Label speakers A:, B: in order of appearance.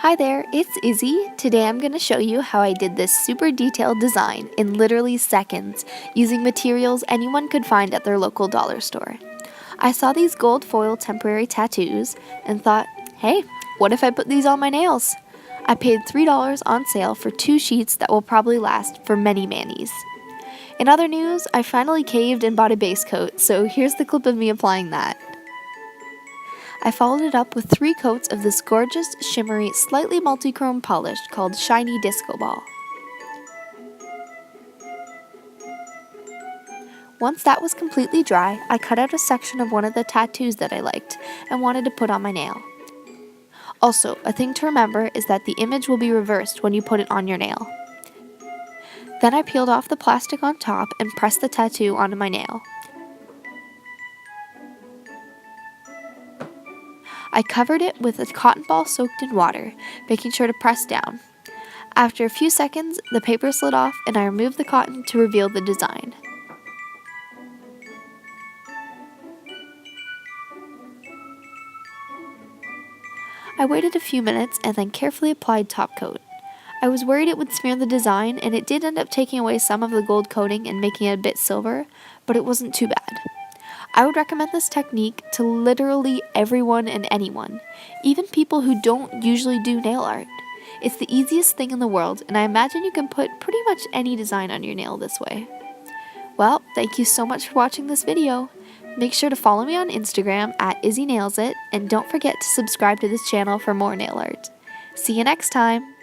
A: Hi there, it's Izzy. Today I'm going to show you how I did this super detailed design in literally seconds using materials anyone could find at their local dollar store. I saw these gold foil temporary tattoos and thought, hey, what if I put these on my nails? I paid $3 on sale for 2 sheets that will probably last for many manis. In other news, I finally caved and bought a base coat, so here's the clip of me applying that. I followed it up with 3 coats of this gorgeous, shimmery, slightly multichrome polish called Shiny Disco Ball. Once that was completely dry, I cut out a section of one of the tattoos that I liked and wanted to put on my nail. Also, a thing to remember is that the image will be reversed when you put it on your nail. Then I peeled off the plastic on top and pressed the tattoo onto my nail. I covered it with a cotton ball soaked in water, making sure to press down. After a few seconds, the paper slid off and I removed the cotton to reveal the design. I waited a few minutes and then carefully applied top coat. I was worried it would smear the design, and it did end up taking away some of the gold coating and making it a bit silver, but it wasn't too bad. I would recommend this technique to literally everyone and anyone, even people who don't usually do nail art. It's the easiest thing in the world, and I imagine you can put pretty much any design on your nail this way. Well, thank you so much for watching this video. Make sure to follow me on Instagram at IzzyNailsIt, and don't forget to subscribe to this channel for more nail art. See you next time!